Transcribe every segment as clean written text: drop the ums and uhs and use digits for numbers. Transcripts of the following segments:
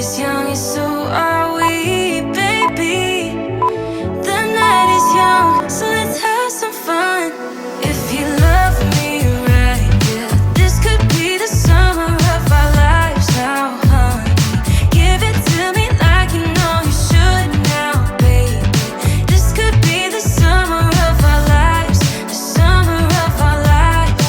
is young and so are we, baby. The night is young, so let's have some fun. If you love me right, yeah, this could be the summer of our lives now, honey. Give it to me like you know you should now, baby. This could be the summer of our lives, the summer of our lives.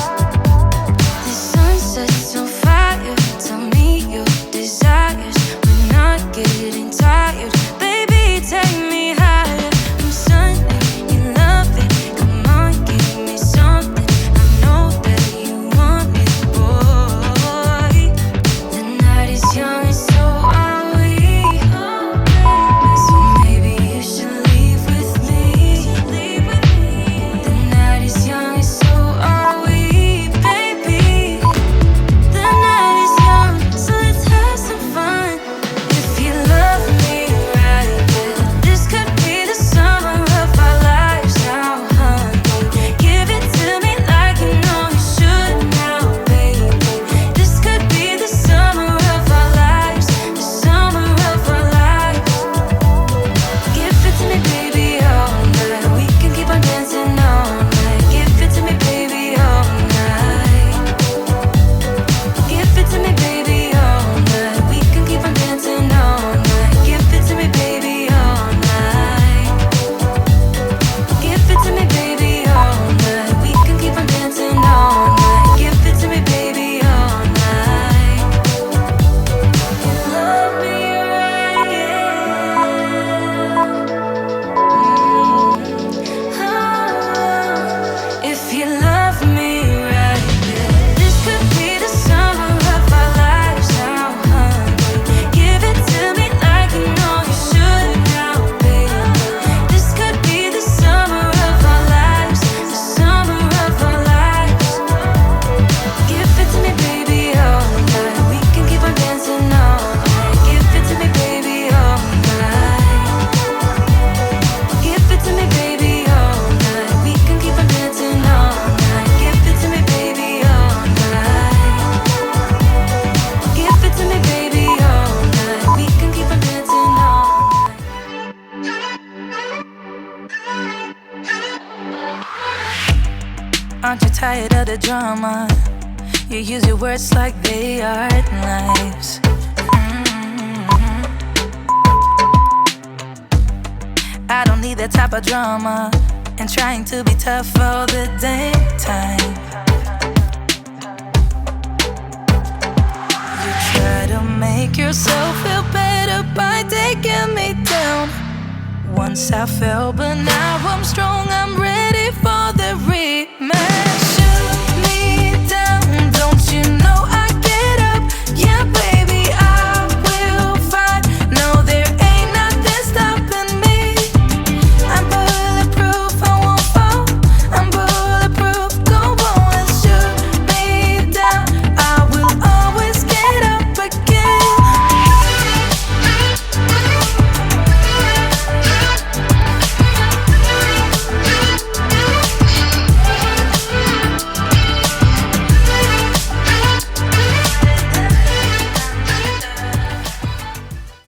The sun sets on fire, tell me your desires. We're not getting tired, baby, take me higher. I'm Sunday, you love it, come on, give me something. I know that you want me, boy. The night is young and so are we, so maybe you should leave with me. The night is young and so are we, baby. The night is young, so let's have some fun. If you love me right, yeah, this could be the summer of our lives now, honey. Give it to me like you know you should now, baby. This could be the summer of our lives, the summer of our lives. Give it to me, baby, all night. We can keep on dancing all night. Give it to me, baby, all night. Give it to me, baby, all night. We can keep on dancing all night. Give it to me, baby, all night. Give it to me, baby, all night. We can keep on dancing all night. Give it to me, baby, all night. You love me right, yeah. If you love me right, yeah, this could be the summer of our lives now, honey. Give it to me like you know you should now, baby. This could be the summer of our lives, the summer of our lives. Give it to me, baby, all night. We can keep on dancing all night. Give it to me, baby, all night. Give it to me, baby, all night. We can keep on dancing all night. Give it to me, baby, all night. Give it to me, baby, all night. We can keep on dancing all night. Aren't you tired of the drama? You use your words like they are knives. I don't need that type of drama and trying to be tough all the damn time. You try to make yourself feel better by taking me down. Once I fell, but now I'm strong, I'm ready for the real.